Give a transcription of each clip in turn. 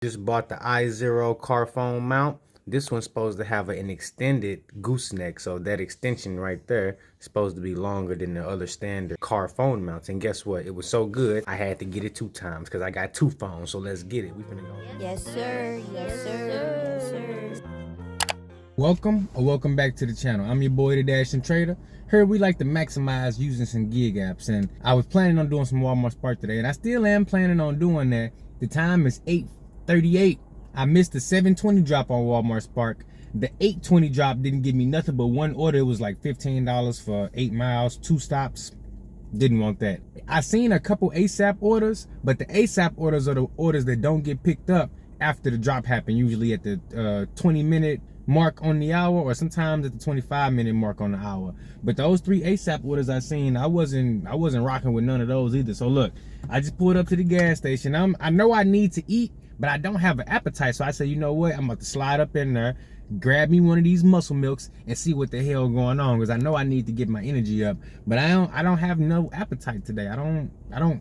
Just bought the i0 car phone mount. This one's supposed to have an extended gooseneck, so that extension right there is supposed to be longer than the other standard car phone mounts. And guess what? It was so good, I had to get it 2 times because I got 2 phones. So let's get it. We finna go. Yes, sir. Yes, sir. Yes, sir. Welcome back to the channel. I'm your boy, the DashingTrader. Here we like to maximize using some gig apps, and I was planning on doing some Walmart Spark today, and I still am planning on doing that. The time is 8:38. I missed the 7:20 drop on Walmart Spark. The 8:20 drop didn't give me nothing but one order. It was like $15 for 8 miles, 2 stops. Didn't want that. I seen a couple ASAP orders, but the ASAP orders are the orders that don't get picked up after the drop happened, usually at the 20-minute mark on the hour, or sometimes at the 25-minute mark on the hour. But those 3 ASAP orders I seen, I wasn't rocking with none of those either. So look, I just pulled up to the gas station. I know I need to eat, but I don't have an appetite. So I said, you know what? I'm about to slide up in there, grab me one of these muscle milks, and see what the hell going on, because I know I need to get my energy up. But I don't have no appetite today.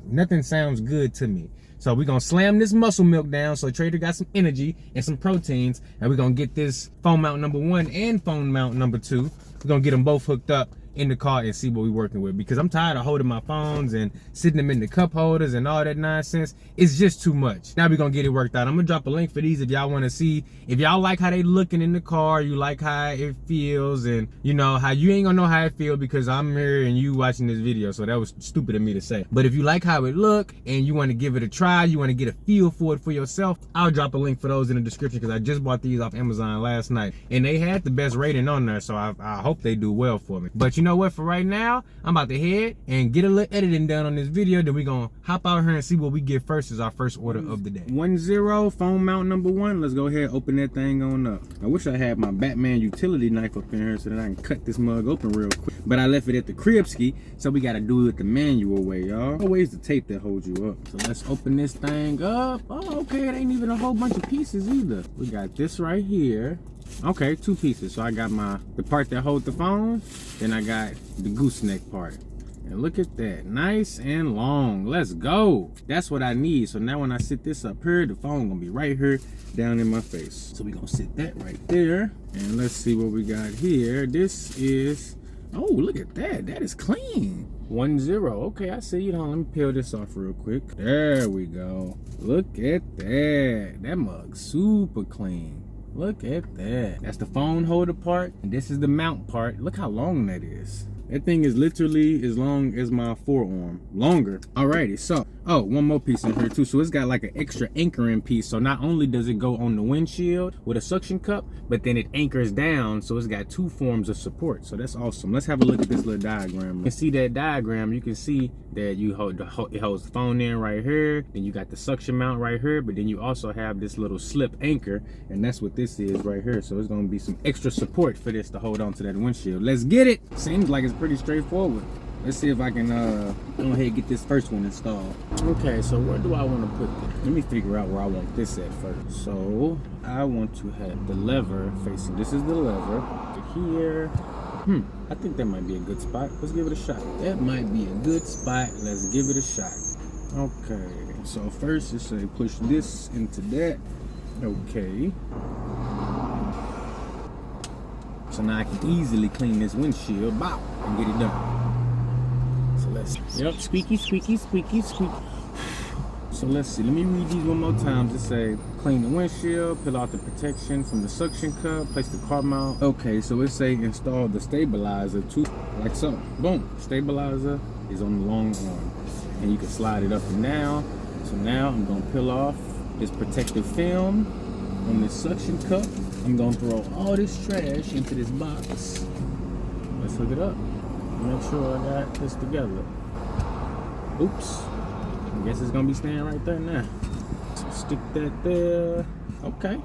Nothing sounds good to me. So we're gonna slam this muscle milk down so Trader got some energy and some proteins, and we're gonna get this phone mount number 1 and phone mount number 2. We're gonna get them both hooked up in the car and see what we're working with, because I'm tired of holding my phones and sitting them in the cup holders and all that nonsense. It's just too much. Now we're gonna get it worked out. I'm gonna drop a link for these if y'all want to see. If y'all like how they looking in the car, you like how it feels, and you know how you ain't gonna know how it feel because I'm here and you watching this video, so that was stupid of me to say. But if you like how it look and you want to give it a try, you want to get a feel for it for yourself, I'll drop a link for those in the description, because I just bought these off Amazon last night and they had the best rating on there, so I hope they do well for me. But you know what, for right now, I'm about to head and get a little editing done on this video. Then we're gonna hop out here and see what we get first as our first order of the day. 1-0 phone mount number 1. Let's go ahead and open that thing on up. I wish I had my Batman utility knife up in here so that I can cut this mug open real quick, but I left it at the crib ski, so we gotta do it the manual way, y'all. Always the tape that holds you up. So let's open this thing up. Oh, okay, it ain't even a whole bunch of pieces either. We got this right here. Okay, 2 pieces. So I got the part that holds the phone, then I got the gooseneck part. And look at that, nice and long. Let's go. That's what I need. So now when I sit this up here, the phone gonna be right here down in my face. So we gonna sit that right there, and let's see what we got here. This is, oh, look at that. That is clean. 1-0. Okay, I see you. Let me peel this off real quick. There we go. Look at that. That mug's super clean. Look at that. That's the phone holder part, and this is the mount part. Look how long that is. That thing is literally as long as my forearm, longer. Alrighty, so, oh, one more piece in here too. So it's got like an extra anchoring piece. So not only does it go on the windshield with a suction cup, but then it anchors down. So it's got 2 forms of support. So that's awesome. Let's have a look at this little diagram. You can see that diagram. You can see that it holds the phone in right here. Then you got the suction mount right here, but then you also have this little slip anchor, and that's what this is right here. So it's gonna be some extra support for this to hold on to that windshield. Let's get it. Seems like it's pretty straightforward. Let's see if I can go ahead and get this first one installed. Okay, so where do I want to put this? Let me figure out where I want this at first. So I want to have the lever facing, this is the lever here. I think that might be a good spot. Let's give it a shot. That might be a good spot. Let's give it a shot. Okay, so first just say push this into that. Okay. So now I can easily clean this windshield, bow, and get it done. So let's, yep, squeaky, squeaky, squeaky, squeaky. So let's see, let me read these one more time. Just say, clean the windshield, peel out the protection from the suction cup, place the car mount. Okay, so it say install the stabilizer too, like so. Boom, stabilizer is on the long arm. And you can slide it up and down. So now I'm gonna peel off this protective film on this suction cup. I'm gonna throw all this trash into this box. Let's hook it up. Make sure I got this together. Oops. I guess it's gonna be staying right there now. So stick that there. Okay.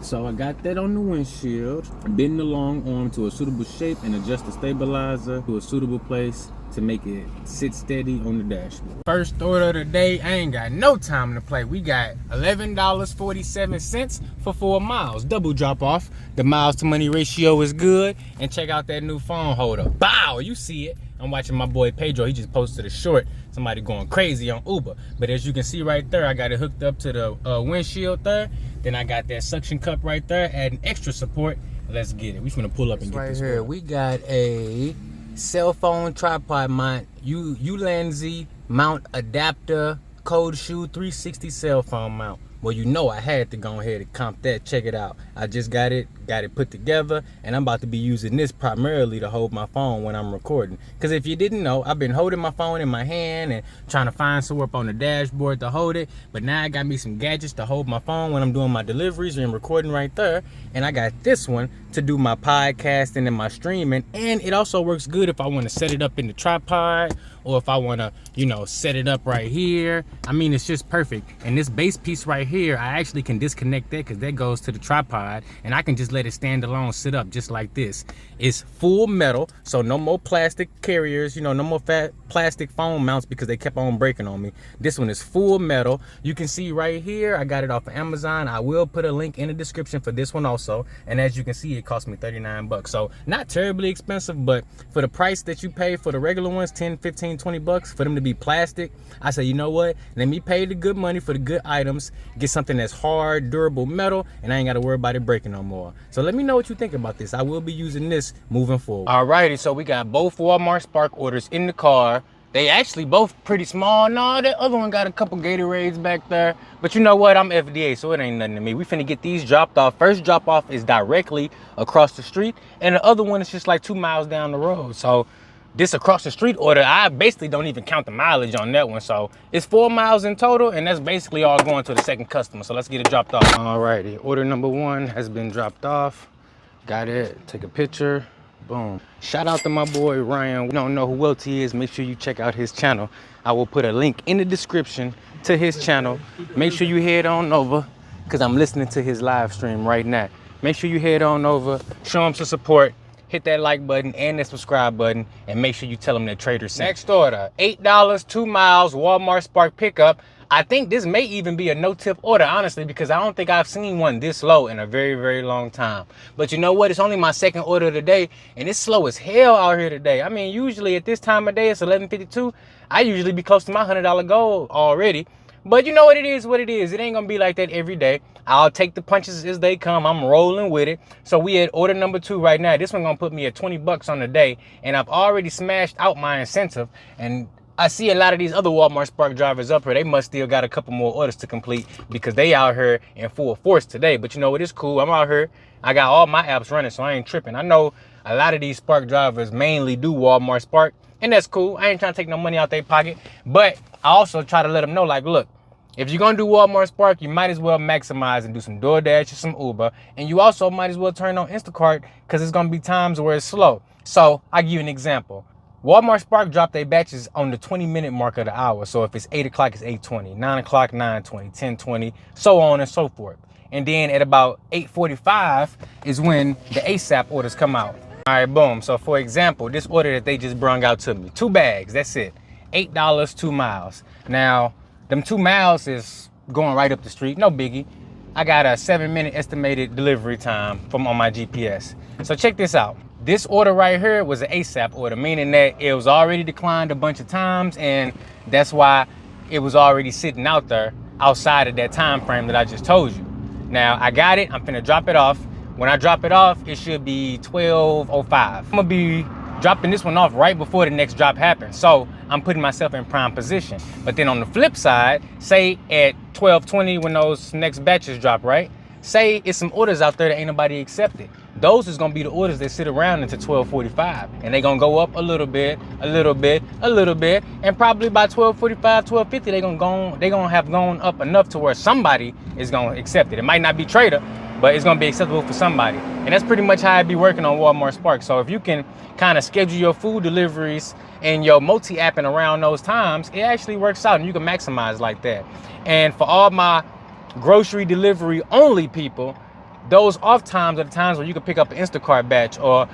So I got that on the windshield. Bend the long arm to a suitable shape and adjust the stabilizer to a suitable place to make it sit steady on the dashboard. First order of the day, I ain't got no time to play. We got $11.47 for 4 miles. Double drop off. The miles to money ratio is good. And check out that new phone holder. Bow, you see it. I'm watching my boy Pedro. He just posted a short somebody going crazy on Uber. But as you can see right there, I got it hooked up to the windshield there. Then I got that suction cup right there, adding extra support. Let's get it. We finna pull up and get this right here. We got a cell phone tripod mount, Ulanzi mount adapter, cold shoe 360 cell phone mount. Well, you know I had to go ahead and comp that. Check it out. I just got it put together, and I'm about to be using this primarily to hold my phone when I'm recording. Because if you didn't know, I've been holding my phone in my hand and trying to find somewhere up on the dashboard to hold it. But now I got me some gadgets to hold my phone when I'm doing my deliveries and recording right there. And I got this one to do my podcasting and my streaming. And it also works good if I want to set it up in the tripod, or if I want to, you know, set it up right here. I mean, it's just perfect. And this base piece right here, I actually can disconnect that because that goes to the tripod, and I can just let it stand alone, sit up just like this. It's full metal, so no more plastic carriers, you know, no more plastic phone mounts because they kept on breaking on me. This one is full metal. You can see right here, I got it off of Amazon. I will put a link in the description for this one also. And as you can see, it cost me 39 bucks. So not terribly expensive, but for the price that you pay for the regular ones, 10, 15, 20 bucks for them to be plastic, I say, you know what? Let me pay the good money for the good items, get something that's hard, durable metal, and I ain't got to worry about it breaking no more. So let me know what you think about this. I will be using this moving forward. Alrighty, so we got both Walmart Spark orders in the car. They actually both pretty small. No, that other one got a couple Gatorades back there. But you know what? I'm FDA, so it ain't nothing to me. We finna get these dropped off. First drop off is directly across the street, and the other one is just like 2 miles down the road. So this across the street order, I basically don't even count the mileage on that one. So it's 4 miles in total, and that's basically all going to the second customer. So let's get it dropped off. Alrighty, order number 1 has been dropped off. Got it, take a picture, boom. Shout out to my boy Ryan. We don't know who else he is. Make sure you check out his channel. I will put a link in the description to his channel. Make sure you head on over, because I'm listening to his live stream right now. Make sure you head on over, show him some support. Hit that like button and that subscribe button, and make sure you tell them that Trader sent. Next order, $8, 2 miles, Walmart Spark pickup. I think this may even be a no-tip order, honestly, because I don't think I've seen one this low in a very, very long time. But you know what? It's only my second order of the day, and it's slow as hell out here today. I mean, usually at this time of day, it's 11:52. I usually be close to my $100 goal already. But you know what? It is what it is. It ain't gonna be like that every day. I'll take the punches as they come. I'm rolling with it. So we at order number 2 right now. This one gonna put me at 20 bucks on the day, and I've already smashed out my incentive. And I see a lot of these other Walmart Spark drivers up here. They must still got a couple more orders to complete because they out here in full force today. But you know what? It's cool. I'm out here. I got all my apps running, so I ain't tripping. I know a lot of these Spark drivers mainly do Walmart Spark, and that's cool. I ain't trying to take no money out their pocket. But I also try to let them know, like, look, if you're gonna do Walmart Spark, you might as well maximize and do some Doordash or some Uber. And you also might as well turn on Instacart, because it's gonna be times where it's slow. So I'll give you an example. Walmart Spark dropped their batches on the 20-minute mark of the hour. So if it's 8 o'clock, it's 8:20, 9 o'clock, 9:20, 10:20, so on and so forth. And then at about 8:45 is when the ASAP orders come out. All right, boom. So for example, this order that they just brung out to me, 2 bags, that's it. $8, 2 miles. Now, them 2 miles is going right up the street, no biggie. I got a 7-minute estimated delivery time from on my GPS. So check this out. This order right here was an ASAP order, meaning that it was already declined a bunch of times, and that's why it was already sitting out there outside of that time frame that I just told you. Now, I got it, I'm finna drop it off. When I drop it off, it should be 12:05. I'm gonna be dropping this one off right before the next drop happens. So I'm putting myself in prime position. But then on the flip side, say at 12:20 when those next batches drop, right? Say it's some orders out there that ain't nobody accepted. Those is gonna be the orders that sit around until 12:45. And they gonna go up a little bit, a little bit, a little bit. And probably by 12:45, 12:50, they gonna have gone up enough to where somebody is gonna accept it. It might not be Trader, but it's gonna be acceptable for somebody. And that's pretty much how I be working on Walmart Spark. So if you can kind of schedule your food deliveries and your multi-apping around those times, it actually works out and you can maximize like that. And for all my grocery delivery only people, those off times are the times where you can pick up an Instacart batch or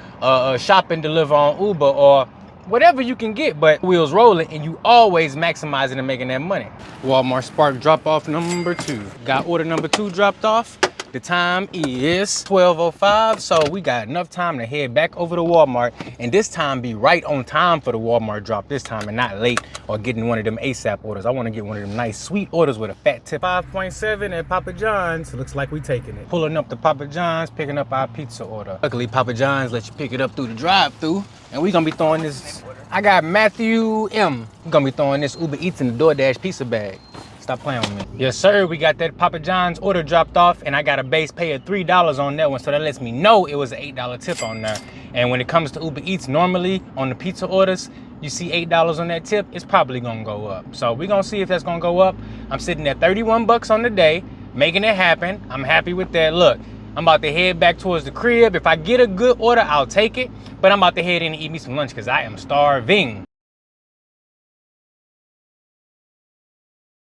shop and deliver on Uber or whatever you can get, but wheels rolling, and you always maximizing and making that money. Walmart Spark drop off number 2. Got order number 2 dropped off. The time is 12:05, so we got enough time to head back over to Walmart, and this time be right on time for the Walmart drop this time and not late or getting one of them ASAP orders. I want to get one of them nice sweet orders with a fat tip. 5.7 at Papa John's. Looks like we taking it. Pulling up to Papa John's, picking up our pizza order. Luckily, Papa John's let you pick it up through the drive-thru, and we gonna be throwing this. I got Matthew M. We're gonna be throwing this Uber Eats in the Doordash pizza bag. Stop playing with me. Yes, sir. We got that Papa John's order dropped off, and I got a base pay of $3 on that one, so that lets me know it was an $8 tip on there. And when it comes to Uber Eats, normally on the pizza orders, you see $8 on that tip, it's probably gonna go up. So we're gonna see if that's gonna go up. I'm sitting at 31 bucks on the day, making it happen. I'm happy with that. Look, I'm about to head back towards the crib. If I get a good order, I'll take it. But I'm about to head in and eat me some lunch because I am starving.